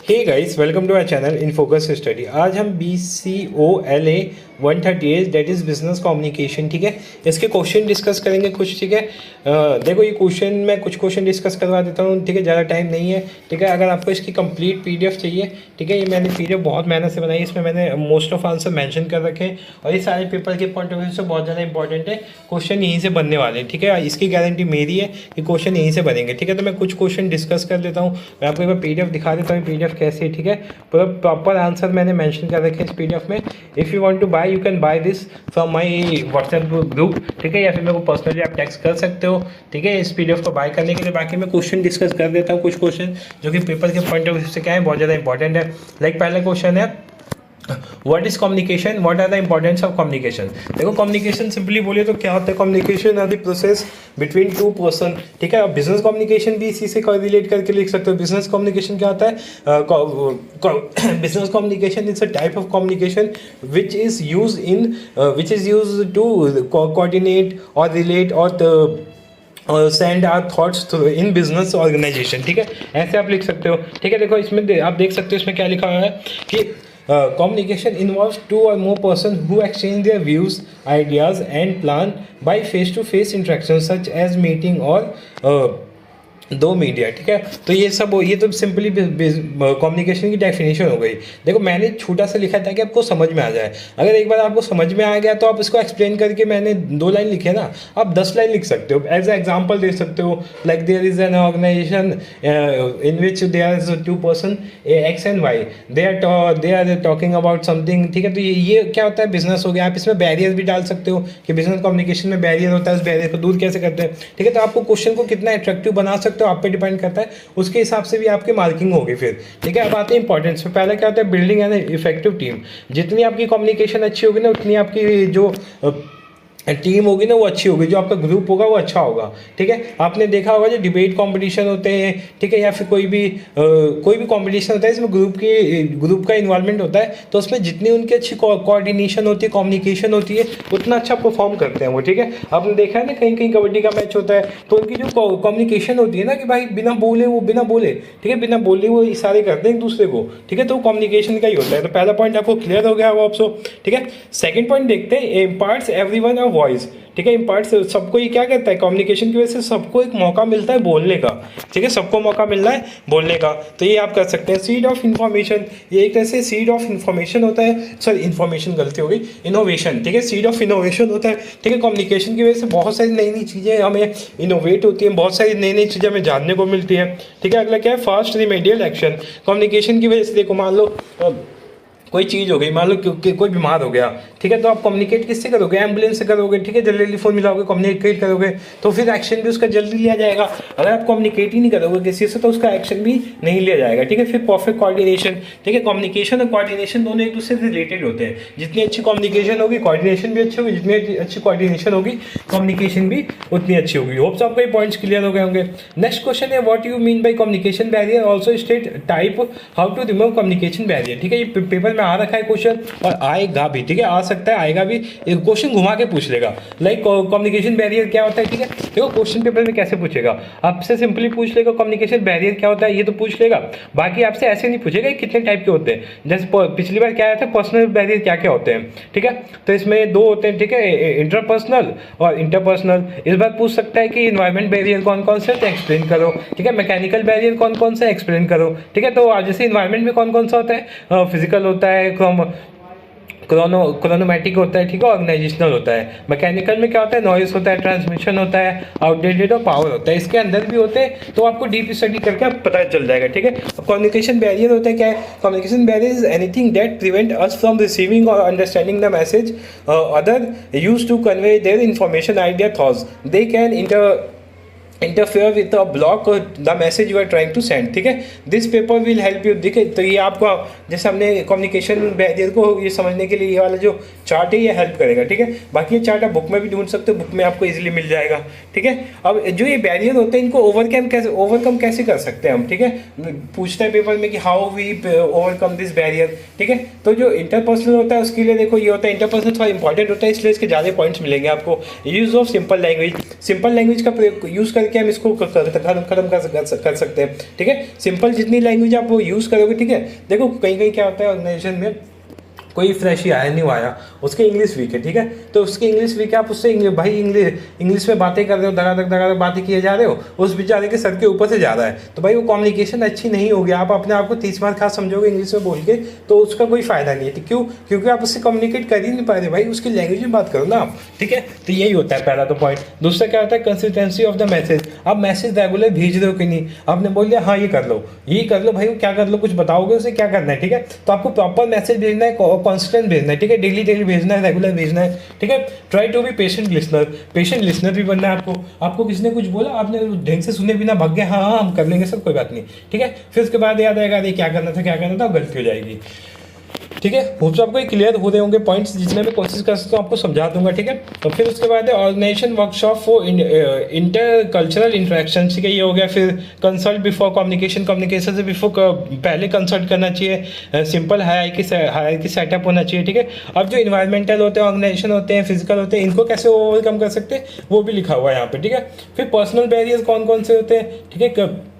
Hey guys, welcome to my channel in focus study. आज हम BCOLA 138 that is business communication, ठीक है, इसके क्वेश्चन डिस्कस करेंगे कुछ, ठीक है। देखो ये क्वेश्चन मैं कुछ क्वेश्चन डिस्कस करवा देता हूँ, ठीक है, ज़्यादा टाइम नहीं है, ठीक है। अगर आपको इसकी कंप्लीट PDF चाहिए, ठीक है, ये मैंने PDF बहुत मेहनत से बनाई, इसमें मैंने मोस्ट ऑफ आंसर मेंशन कर रखे हैं और ये सारे पेपर के पॉइंट ऑफ व्यू से बहुत ज़्यादा इंपॉर्टेंट है। क्वेश्चन यहीं से बनने वाले हैं, ठीक है, इसकी गारंटी मेरी है कि क्वेश्चन यहीं से बनेंगे, ठीक है। तो मैं कुछ क्वेश्चन डिस्कस कर देता हूँ, मैं आपको एक बार PDF दिखा देता हूँ, PDF कैसे है, ठीक है। पूरा प्रॉपर आंसर मैंने मेंशन कर रखे हैं इस PDF में। If you want to buy you can buy this from my WhatsApp group, ठीक है, या फिर मेरे को पर्सनली आप टेक्स्ट कर सकते हो, ठीक है, इस PDF को बाय करने के लिए। बाकी मैं क्वेश्चन डिस्कस कर देता हूँ, कुछ क्वेश्चन जो कि पेपर के पॉइंट ऑफ व्यू से क्या है, बहुत ज़्यादा इंपॉर्टेंट है। लाइक पहला क्वेश्चन है, what is communication, what are the importance of communication. देखो कम्युनिकेशन सिंपली बोलिए तो क्या होता है, communication are the process between two person, ठीक है। अब बिजनेस कम्युनिकेशन भी इसी से रिलेट करके लिख सकते हो। बिजनेस कम्युनिकेशन क्या होता है, business communication is a type of communication which is use to coordinate और रिलेट और send our thoughts in business organization, ठीक है, ऐसे आप लिख सकते हो, ठीक है। देखो इसमें आप देख सकते हो इसमें क्या लिखा हुआ है कि communication involves two or more persons who exchange their views, ideas and plan by face-to-face interactions such as meeting or दो मीडिया, ठीक है। तो ये तो सिंपली कम्युनिकेशन की डेफिनेशन हो गई। देखो मैंने छोटा सा लिखा था कि आपको समझ में आ जाए। अगर एक बार आपको समझ में आ गया तो आप इसको एक्सप्लेन करके, मैंने 2 लाइन लिखे ना, आप 10 लाइन लिख सकते हो, एज ए एग्जाम्पल दे सकते हो। Like there is an organization in which there is 2 person X and Y, they are talking about something, ठीक है। तो ये क्या होता है, बिजनेस हो गया। आप इसमें बैरियर भी डाल सकते हो कि बिजनेस कम्युनिकेशन में बैरियर होता है, उस बैरियर को दूर कैसे करते हैं, ठीक है। तो आपको क्वेश्चन को कितना अट्रैक्टिव बना सकते हो आप पे डिपेंड करता है, उसके हिसाब से भी आपकी मार्किंग होगी फिर, ठीक है। अब आते हैं इंपॉर्टेंस में। पहला क्या होता है, बिल्डिंग एन इफेक्टिव टीम। जितनी आपकी कम्युनिकेशन अच्छी होगी ना, उतनी आपकी जो टीम होगी ना वो अच्छी होगी, जो आपका ग्रुप होगा वो अच्छा होगा, ठीक है। आपने देखा होगा जो डिबेट कंपटीशन होते हैं, ठीक है, या फिर कोई भी कंपटीशन होता है, इसमें ग्रुप का इन्वॉल्वमेंट होता है, तो उसमें जितनी उनकी अच्छी कोऑर्डिनेशन होती है, कम्युनिकेशन होती है, उतना अच्छा परफॉर्म करते हैं वो, ठीक है। आपने देखा है ना, कहीं कहीं कबड्डी का मैच होता है तो उनकी जो कम्युनिकेशन होती है ना, कि भाई बिना बोले, ठीक है, बिना बोले वो इशारे करते हैं एक दूसरे को, ठीक है। तो कम्युनिकेशन का ही होता है। तो पहला पॉइंट आपको क्लियर हो गया होगा आपको, ठीक है। सेकंड पॉइंट देखते हैं, इम्पार्ट्स एवरीवन अ वॉइस, ठीक है। इम्पार्ट सबको ये क्या कहता है, कम्युनिकेशन की वजह से सबको एक मौका मिलता है बोलने का, ठीक है, सबको मौका मिल रहा है बोलने का। तो ये आप कर सकते हैं। सीड ऑफ इन्फॉर्मेशन, ये एक तरह से सीड ऑफ इन्फॉर्मेशन होता है, सॉरी इन्फॉर्मेशन गलती हो गई, इनोवेशन, ठीक है, सीड ऑफ इनोवेशन होता है, ठीक है। कम्युनिकेशन की वजह से बहुत सारी नई नई चीज़ें हमें इनोवेट होती हैं, बहुत सारी नई नई चीज़ें हमें जानने को मिलती है, ठीक है। अगला क्या है, फास्ट रिमेडियल एक्शन। कम्युनिकेशन की वजह से देखो, मान लो कोई चीज़ हो गई, मान लो कोई बीमार हो गया, ठीक है, तो आप कम्युनिकेट किससे करोगे, एम्बुलेंस से करोगे, ठीक है, जल्दी फ़ोन मिलाओगे, कम्युनिकेट करोगे, तो फिर एक्शन भी उसका जल्दी लिया जाएगा। अगर आप कम्युनिकेट ही नहीं करोगे किसी से तो उसका एक्शन भी नहीं लिया जाएगा, ठीक है। फिर परफेक्ट कोऑर्डिनेशन, ठीक है, कम्युनिकेशन और कोऑर्डिनेशन दोनों एक दूसरे से रिलेटेड होते हैं। जितनी अच्छी कम्युनिकेशन होगी कोऑर्डिनेशन भी अच्छी होगी, जितनी अच्छी कोऑर्डिनेशन होगी कम्युनिकेशन भी उतनी अच्छी होगी। होप्स आपको ये पॉइंट्स क्लियर हो गए होंगे। नेक्स्ट क्वेश्चन है, what you mean by communication barrier, also state type how to remove communication barrier, ठीक है। ये पेपर में आ रखा है क्वेश्चन और आएगा भी, ठीक है, आ सकता है आएगा भी, एक क्वेश्चन घुमा के पूछ लेगा। लाइक कम्युनिकेशन बैरियर क्या होता है, ठीक है। देखो क्वेश्चन पेपर में कैसे पूछेगा, आपसे सिंपली पूछ लेगा कम्युनिकेशन बैरियर क्या होता है, ये तो पूछ लेगा। बाकी आपसे ऐसे नहीं पूछेगा कितने टाइप के होते हैं। जैसे पिछली बार क्या आया था, पर्सनल बैरियर क्या क्या होते हैं, ठीक है। तो इसमें 2 होते हैं, ठीक है, इंटरपर्सनल और इंटरपर्सनल। इस बार पूछ सकता है कि इन्वायरमेंट बैरियर कौन कौन से होते हैं, एक्सप्लेन करो, ठीक है। मैकेनिकल बैरियर कौन कौन सा, एक्सप्लेन करो, ठीक है। तो जैसे इन्वायरमेंट में कौन कौन सा होता है, फिजिकल होता है, क्रोनोमेटिक होता है, ठीक है, ऑर्गेनाइजेशनल होता है। मैकेनिकल में क्या होता है, नॉइज होता है, ट्रांसमिशन होता है, आउटडेटेड और पावर होता है। इसके अंदर भी होते हैं, तो आपको डीप स्टडी करके पता चल जाएगा, ठीक है। कम्युनिकेशन बैरियर होता है क्या है, communication barrier is anything that prevent us from receiving और understanding the message other use to convey their information, idea, thoughts. They can interfere with the block the message you are trying to send, ठीक है। This paper will help you, ठीक है। तो ये आपको, जैसे हमने कम्युनिकेशन बैरियर को ये समझने के लिए ये वाला जो चार्ट है ये हेल्प करेगा, ठीक है। बाकी ये चार्ट आप बुक में भी ढूंढ सकते हो, बुक में आपको इजीली मिल जाएगा, ठीक है। अब जो ये बैरियर होते हैं इनको ओवरकम कैसे कर सकते हैं हम, ठीक है। पूछता है पेपर में कि how we overcome this barrier, ठीक है। तो जो इंटरपर्सनल होता है उसके लिए देखो ये होता है, इंटरपर्सनल थोड़ा इंपॉर्टेंट होता है, इसलिए इसके ज़्यादा पॉइंट्स मिलेंगे आपको। यूज ऑफ सिंपल लैंग्वेज का यूज़ करके हम इसको खत्म कर सकते हैं। ठीक है, सिंपल जितनी लैंग्वेज आप वो यूज़ करोगे, ठीक है। देखो कहीं कहीं क्या होता है ऑर्गेनाइजेशन में, कोई फ्रेश ही आया न्यू आया, उसके इंग्लिश वीक है, ठीक है, तो उसकी इंग्लिश वीक है, आप उससे भाई इंग्लिश में बातें कर रहे हो, धड़ाधड़ बातें किए जा रहे हो, उस बेचारे के सर के ऊपर से जा रहा है, तो भाई वो कम्युनिकेशन अच्छी नहीं होगी। आप अपने आप को 30 बार खास समझोगे इंग्लिश में बोल के, तो उसका कोई फायदा नहीं है। क्यों? क्योंकि आप उससे कम्युनिकेट कर ही नहीं पा रहे भाई, उसकी लैंग्वेज में बात करो ना आप। ठीक है, तो यही होता है पहला तो पॉइंट। दूसरा क्या होता है, कंसिस्टेंसी ऑफ द मैसेज। आप मैसेज रेगुलर भेज रहे हो कि नहीं, आपने बोल दिया हाँ ये कर लो भाई, वो क्या कर लो, कुछ बताओगे उसे क्या करना है। ठीक है, तो आपको प्रॉपर मैसेज भेजना है, कॉन्स्टेंट भेजना है, ठीक है, डेली भेजना है, रेगुलर भेजना है। ठीक है, try to be patient listener भी बनना है आपको किसी ने कुछ बोला, आपने ढंग से सुने बिना भाग गए, हाँ हम कर लेंगे सर, कोई बात नहीं। ठीक है, फिर उसके बाद याद आएगा अरे क्या करना था, गलती हो जाएगी। ठीक है, होप्स आपको क्लियर हो रहे होंगे पॉइंट्स, जितने मैं कोशिश कर सकता हूँ आपको समझा दूंगा। ठीक है, तो फिर उसके बाद है organization workshop for inter cultural interaction. ठीक है, ये हो गया। फिर कंसल्ट बिफोर कम्युनिकेशन से बिफोर पहले कंसल्ट करना चाहिए। सिंपल हायरार्की सेटअप होना चाहिए। ठीक है, अब जो इन्वायरमेंटल होते हैं, ऑर्गेनाइजेशन होते हैं, फिजिकल होते हैं, इनको कैसे ओवरकम कर सकते हैं वो भी लिखा हुआ है यहाँ पे। ठीक है, फिर पर्सनल बैरियर्स कौन कौन से होते हैं। ठीक है,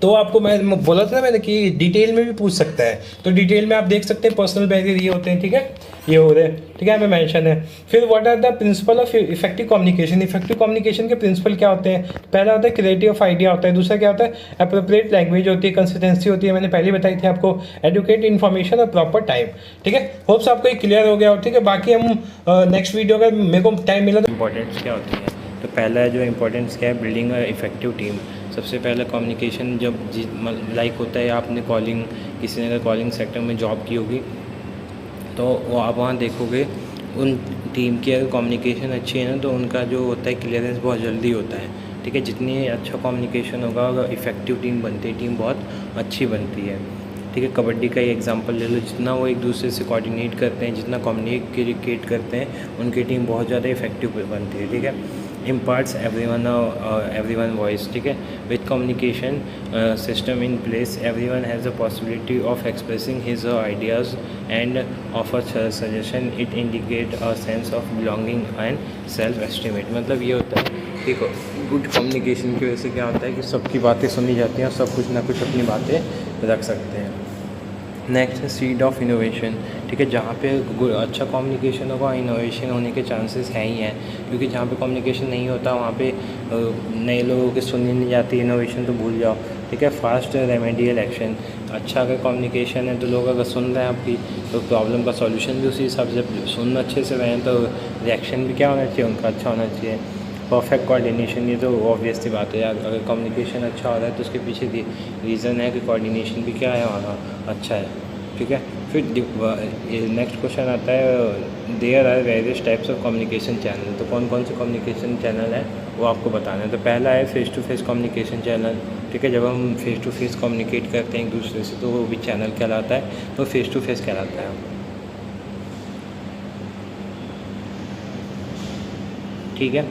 तो आपको मैं बोला था ना मैंने कि डिटेल में भी पूछ सकता है, तो डिटेल में आप देख सकते हैं पर्सनल बैरियर ये होते हैं। ठीक है, ये हो रहे हैं। ठीक है, हमें मेंशन है। फिर what are the principal of effective communication. Effective communication के प्रिंसिपल क्या होते हैं? पहला होता है क्रिएटिव ऑफ आइडिया होता है, दूसरा क्या होता है अप्रोप्रिएट लैंग्वेज होती है, कंसिस्टेंसी होती है, मैंने पहले बताई थी आपको, एडुकेट इन्फॉर्मेशन और प्रॉपर टाइम। ठीक है, होप्स आपको ये क्लियर हो गया हो। ठीक है, बाकी हम नेक्स्ट वीडियो अगर मेरे को टाइम मिला तो इंपॉर्टेंट्स क्या होती है। तो पहला जो इम्पोर्टेंस क्या है, बिल्डिंग इफेक्टिव टीम। सबसे पहले कम्युनिकेशन जब लाइक होता है, आपने कॉलिंग, किसी ने अगर कॉलिंग सेक्टर में जॉब की होगी तो वो आप वहाँ देखोगे उन टीम की अगर कम्युनिकेशन अच्छी है ना, तो उनका जो होता है क्लियरेंस बहुत जल्दी होता है। ठीक है, जितनी अच्छा कम्युनिकेशन होगा अगर इफ़ेक्टिव टीम बनती है, टीम बहुत अच्छी बनती है। ठीक है, कबड्डी का ही एग्जांपल ले लो, जितना वो एक दूसरे से कोऑर्डिनेट करते हैं, जितना कम्युनिकेट करते हैं, उनकी टीम बहुत ज़्यादा इफेक्टिव बनती है। ठीक है, imparts everyone voice. ठीक है, with communication system in place, everyone has the possibility of expressing his or ideas and offer suggestion. It indicate a sense of belonging and self estimate. मतलब ये होता है, देखो गुड कम्युनिकेशन की वजह से क्या होता है कि सबकी बातें सुनी जाती हैं और सब कुछ ना कुछ अपनी बातें रख सकते हैं। नेक्स्ट है सीड ऑफ इनोवेशन। ठीक है, जहाँ पे अच्छा कम्युनिकेशन होगा, इनोवेशन होने के चांसेस हैं ही हैं, क्योंकि जहाँ पे कम्युनिकेशन नहीं होता वहाँ पे नए लोगों की सुननी नहीं जाती, इनोवेशन तो भूल जाओ। ठीक है, फास्ट रेमेडियल एक्शन। अच्छा अगर कम्युनिकेशन है तो लोग अगर सुन रहे हैं आपकी, तो प्रॉब्लम का सॉल्यूशन भी उसी हिसाब से, सुनना अच्छे से रहें तो रिएक्शन भी क्या होना चाहिए उनका, अच्छा होना चाहिए। परफेक्ट कोऑर्डिनेशन, ये तो ऑब्वियस सी बात है यार, अगर कम्युनिकेशन अच्छा हो रहा है तो उसके पीछे रीज़न है कि कोऑर्डिनेशन भी क्या है वहाँ अच्छा है। ठीक है, फिर नेक्स्ट क्वेश्चन आता है, there are various types of communication channel. तो कौन कौन से कम्युनिकेशन चैनल है वो आपको बताना है। तो पहला है face to face communication channel. ठीक है, जब हम फेस टू फेस कम्युनिकेट करते हैं एक दूसरे से तो वो भी चैनल कहलाता है, तो फेस टू फेस कहलाता है। ठीक है,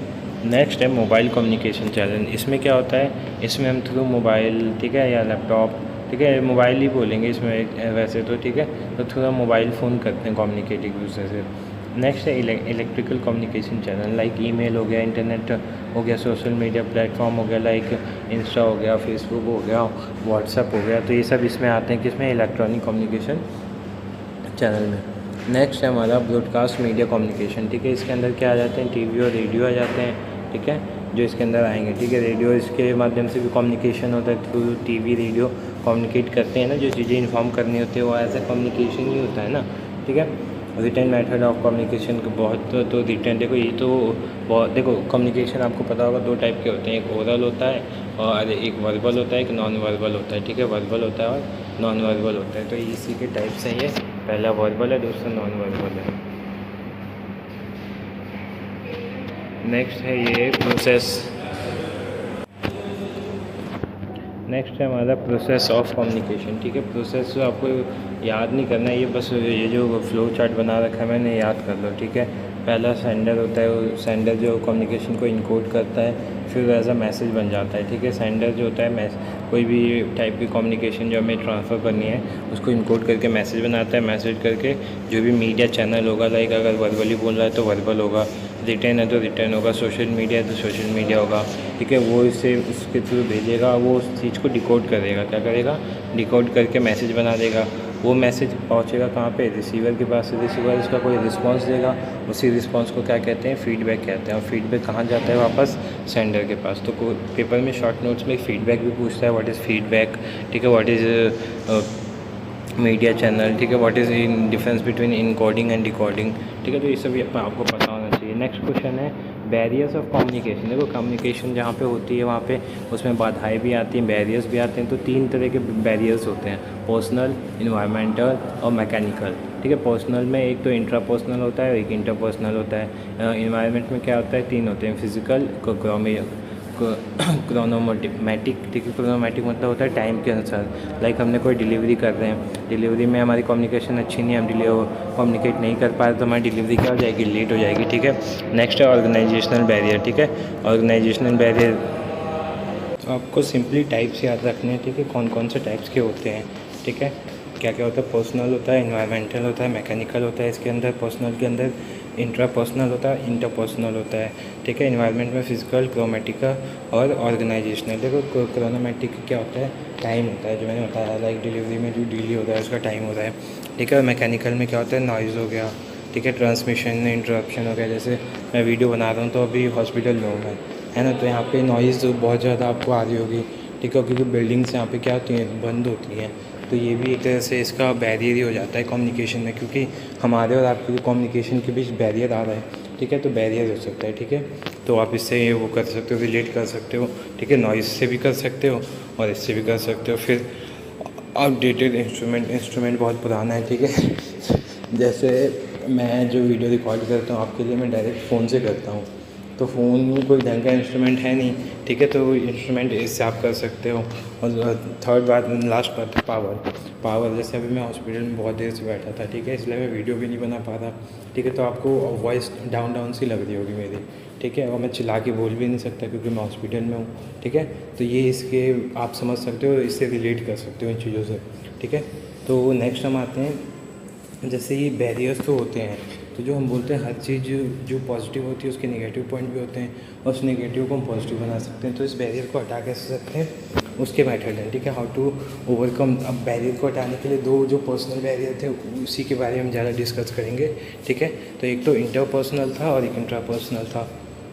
नेक्स्ट है मोबाइल कम्युनिकेशन चैनल। इसमें क्या होता है, इसमें हम थ्रू मोबाइल, ठीक है, या लैपटॉप, ठीक है, मोबाइल ही बोलेंगे इसमें वैसे तो, ठीक है, तो थोड़ा मोबाइल फ़ोन करते हैं कम्युनिकेट एक दूसरे से। नेक्स्ट है electrical communication channel, like email हो गया, इंटरनेट हो गया, सोशल मीडिया प्लेटफॉर्म हो गया, लाइक इंस्टा हो गया, फेसबुक हो गया, व्हाट्सएप हो गया, तो ये सब इसमें आते हैं, किसमें, इलेक्ट्रॉनिक कम्युनिकेशन चैनल में। नेक्स्ट है हमारा ब्रॉडकास्ट मीडिया कम्युनिकेशन। ठीक है, इसके अंदर क्या आ जाते हैं, टीवी और रेडियो आ जाते हैं। ठीक है, जो इसके अंदर आएंगे। ठीक है, रेडियो, इसके माध्यम से भी कम्युनिकेशन होता है, थ्रू टीवी रेडियो कम्युनिकेट करते हैं ना, जो चीज़ें इन्फॉर्म करनी होती है वो एज ए कम्युनिकेशन ही होता है ना। ठीक है, रिटर्न मेथड ऑफ कम्युनिकेशन को बहुत, तो रिटर्न, देखो ये तो बहुत, देखो कम्युनिकेशन आपको पता होगा दो टाइप के होते हैं, एक ओरल होता है और एक वर्बल होता है, एक नॉन वर्बल होता है। ठीक है, वर्बल होता है और नॉन वर्बल होता है, तो इसी के टाइप से ये पहला वर्बल है, दूसरा नॉन वर्बल है। नेक्स्ट है ये प्रोसेस। नेक्स्ट है हमारा प्रोसेस ऑफ कम्युनिकेशन। ठीक है, प्रोसेस आपको याद नहीं करना है, ये बस ये जो फ्लो चार्ट बना रखा है मैंने, याद कर लो। ठीक है, पहला सेंडर होता है, वो सेंडर जो कम्युनिकेशन को इनकोड करता है, फिर एज अ मैसेज बन जाता है। ठीक है, सेंडर जो होता है कोई भी टाइप की कम्युनिकेशन जो हमें ट्रांसफ़र करनी है उसको इनकोड करके मैसेज बनाता है, मैसेज करके जो भी मीडिया चैनल होगा, लाइक अगर वर्बली बोल रहा है तो वर्बल होगा, रिटर्न है तो रिटर्न होगा, सोशल मीडिया है तो सोशल मीडिया होगा। ठीक है, वो इसे उसके थ्रू भेजेगा, वो उस चीज़ को डिकोड करेगा, क्या करेगा, डिकोड करके मैसेज बना देगा। वो मैसेज पहुंचेगा कहाँ पे, रिसीवर के पास। रिसीवर उसका कोई रिस्पांस देगा, उसी रिस्पांस को क्या कहते हैं, फीडबैक कहते हैं। और फीडबैक कहाँ जाता है, वापस सेंडर के पास। तो पेपर में शॉर्ट नोट्स में फीडबैक भी पूछता है, व्हाट इज़ फीडबैक, ठीक है, व्हाट इज़ मीडिया चैनल, ठीक है, what is in difference between encoding and decoding, ठीक है। तो ये सब आपको पता होना चाहिए। नेक्स्ट क्वेश्चन है बैरियर्स ऑफ कम्युनिकेशन। देखो कम्युनिकेशन जहाँ पे होती है वहाँ पे उसमें बाधाएं भी आती हैं, बैरियर्स भी आते हैं। तो 3 तरह के बैरियर्स होते हैं, पर्सनल, इन्वायरमेंटल और मैकेनिकल, ठीक है। पर्सनल में एक तो इंट्रापर्सनल होता है और एक इंटरपर्सनल होता है। इन्वायरमेंट में क्या होता है, 3 होते हैं, फिजिकल, क्रोनोमेटिक, ठीक है। क्रोनोमेटिक मतलब होता है टाइम के अनुसार। लाइक हमने कोई डिलीवरी कर रहे हैं, डिलीवरी में हमारी कम्युनिकेशन अच्छी नहीं है, हम कम्युनिकेट नहीं कर पा रहे, तो हमारी डिलीवरी क्या हो जाएगी, लेट हो जाएगी, ठीक है। नेक्स्ट है ऑर्गेनाइजेशनल बैरियर, ठीक है। ऑर्गेनाइजेशनल बैरियर तो आपको सिंपली टाइप्स याद रखने हैं, ठीक है, कौन कौन से टाइप्स के होते हैं, ठीक है। क्या क्या होता है, पर्सनल होता है, इन्वायरमेंटल होता है, मैकेनिकल होता है। इसके अंदर पर्सनल के अंदर इंट्रापर्सनल होता है, इंटरपर्सनल होता है, ठीक है। इन्वायरमेंट में फिजिकल, क्रोमेटिका और ऑर्गेनाइजेशनल। देखो क्रोनोमेटिक क्या होता है, टाइम होता है, जो मैंने बताया, लाइक डिलीवरी में जो डिले होता है उसका टाइम होता है, ठीक है। और मैकेनिकल में क्या होता है, नॉइज़ हो गया, ठीक है, ट्रांसमिशन इंटरप्शन हो गया। जैसे मैं वीडियो बना रहा हूँ तो अभी हॉस्पिटल में हूँ मैं, है ना, तो यहाँ पे नॉइज़ बहुत ज़्यादा आपको आ रही होगी, ठीक है, क्योंकि बिल्डिंग्स यहाँ पे क्या होती हैं, बंद होती हैं। तो ये भी एक तरह से इसका बैरियर ही हो जाता है कम्युनिकेशन में, क्योंकि हमारे और आपके कम्युनिकेशन के बीच बैरियर आ रहा है, ठीक है। तो बैरियर हो सकता है, ठीक है। तो आप इससे वो कर सकते हो, रिलेट कर सकते हो, ठीक है। नॉइज़ से भी कर सकते हो और इससे भी कर सकते हो। फिर आउटडेटेड इंस्ट्रूमेंट बहुत पुराना है, ठीक है। जैसे मैं जो वीडियो रिकॉर्ड करता हूँ आपके लिए, मैं डायरेक्ट फ़ोन से करता हूँ, तो फ़ोन में कोई ढंग का इंस्ट्रूमेंट है नहीं, ठीक है। तो इंस्ट्रूमेंट इससे आप कर सकते हो। और थर्ड बात, लास्ट बात है पावर। जैसे अभी मैं हॉस्पिटल में बहुत देर से बैठा था, ठीक है, इसलिए मैं वीडियो भी नहीं बना पा रहा, ठीक है। तो आपको वॉइस डाउन सी लग रही होगी मेरी, ठीक है। और मैं चिल्ला के बोल भी नहीं सकता क्योंकि मैं हॉस्पिटल में हूँ, ठीक है। तो ये इसके आप समझ सकते हो, इससे रिलेट कर सकते हो इन चीज़ों से, ठीक है। तो नेक्स्ट हम आते हैं, जैसे ये बैरियर्स तो होते हैं, तो जो हम बोलते हैं हर चीज़ जो पॉजिटिव होती है उसके नेगेटिव पॉइंट भी होते हैं, और उस नेगेटिव को हम पॉजिटिव बना सकते हैं। तो इस बैरियर को हटा कैसे सकते हैं, उसके मेथड है, ठीक है, हाउ टू ओवरकम। अब बैरियर को हटाने के लिए 2 जो पर्सनल बैरियर थे उसी के बारे में हम ज़्यादा डिस्कस करेंगे, ठीक है। तो एक तो इंटरपर्सनल था और एक इंट्रापर्सनल था।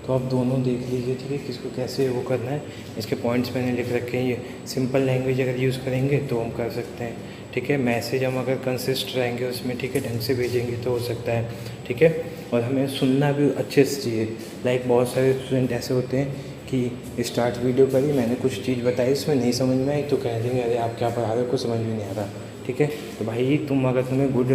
तो आप दोनों देख लीजिए, ठीक है, किसको कैसे वो करना है। इसके पॉइंट्स मैंने लिख रखे हैं। ये सिंपल लैंग्वेज अगर यूज़ करेंगे तो हम कर सकते हैं, ठीक है। मैसेज हम अगर कंसिस्ट रहेंगे उसमें, ठीक है, ढंग से भेजेंगे तो हो सकता है, ठीक है। और हमें सुनना भी अच्छे से चाहिए। लाइक बहुत सारे स्टूडेंट ऐसे होते हैं कि स्टार्ट वीडियो करी, मैंने कुछ चीज़ बताई, उसमें नहीं समझ में आई तो कह देंगे अरे आप क्या पढ़ा रहे हो, कुछ समझ में नहीं आ रहा, ठीक है। तो भाई अगर तुम्हें गुड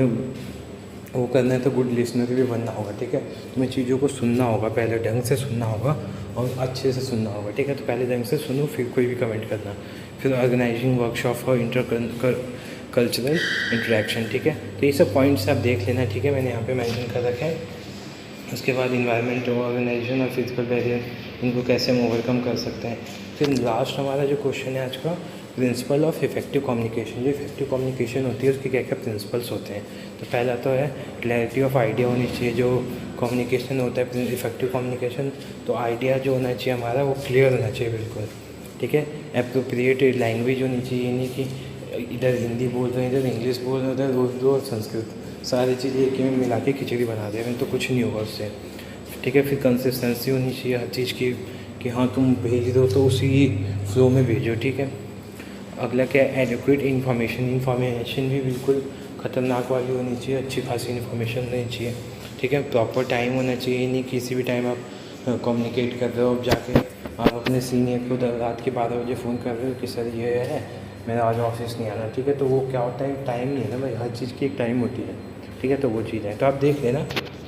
वो करना है तो गुड लिसनर भी बनना होगा, ठीक है। तुम्हें चीज़ों को सुनना होगा, पहले ढंग से सुनना होगा और अच्छे से सुनना होगा, ठीक है। तो पहले ढंग से सुनो, फिर कोई भी कमेंट करना। फिर organizing workshop for cultural interaction, ठीक है। तो ये सब पॉइंट्स आप देख लेना, ठीक है, मैंने यहाँ पे मेंशन कर रखे हैं। उसके बाद इन्वायरमेंट, ऑर्गेनाइजेशन और फिजिकल बैरियर, इनको कैसे हम ओवरकम कर सकते हैं। फिर लास्ट हमारा जो क्वेश्चन है आज का, प्रिंसिपल ऑफ इफेक्टिव कम्युनिकेशन। जो इफेक्टिव कम्युनिकेशन होती है उसके क्या क्या प्रिंसिपल्स होते हैं। तो पहला तो है क्लैरिटी ऑफ आइडिया होनी चाहिए। जो कम्युनिकेशन होता है इफेक्टिव कम्युनिकेशन, तो आइडिया जो होना चाहिए हमारा वो क्लियर होना चाहिए बिल्कुल, ठीक है। एप्रोप्रिएट लैंग्वेज होनी चाहिए, नहीं कि इधर हिंदी बोल रहे हैं, इधर इंग्लिश बोल रहे हैं, उधर उर्दू और संस्कृत, सारी चीज़ें एक ही में मिला के खिचड़ी बना दे रहे हैं, तो कुछ नहीं होगा उससे, ठीक है। फिर कंसिस्टेंसी होनी चाहिए हर चीज़ की, कि हाँ तुम भेज दो तो उसी फ्लो में भेजो, ठीक है। अगला क्या है, एडिक्वेट इन्फॉर्मेशन भी बिल्कुल ख़तरनाक वाली होनी चाहिए, अच्छी खासी इन्फॉर्मेशन होनी चाहिए, ठीक है। प्रॉपर टाइम होना चाहिए, नहीं किसी भी टाइम आप कम्युनिकेट कर रहे हो, अब जाके आप अपने सीनियर को रात के 12 बजे फ़ोन कर रहे हो कि सर ये है मेरा आज ऑफिस नहीं आना, ठीक है। तो वो क्या होता है, टाइम नहीं है ना भाई, हर चीज़ की एक टाइम होती है, ठीक है। तो वो चीज़ है, तो आप देख लेना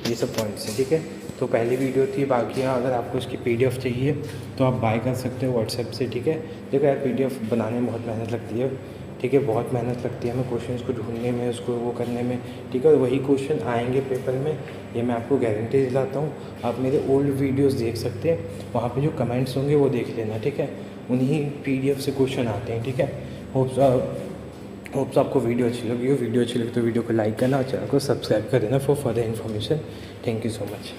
ये सब पॉइंट्स हैं, ठीक है। तो पहली वीडियो थी, बाकी अगर आपको इसकी PDF चाहिए तो आप बाय कर सकते हो व्हाट्सएप से, ठीक है। देखो यार PDF बनाने में बहुत मेहनत लगती है, ठीक है, बहुत मेहनत लगती है हमें क्वेश्चंस को ढूंढने में, उसको वो करने में, ठीक है। और वही क्वेश्चन आएंगे पेपर में, ये मैं आपको गारंटी दिलाता हूँ। आप मेरे ओल्ड वीडियोस देख सकते हैं, वहाँ पे जो कमेंट्स होंगे वो देख लेना, ठीक है। उन्हीं PDF से क्वेश्चन आते हैं, ठीक है। होप्स आपको वीडियो अच्छी लगी हो। वीडियो अच्छी लगी तो वीडियो को लाइक करना और चैनल को सब्सक्राइब कर देना for further information. Thank you so much.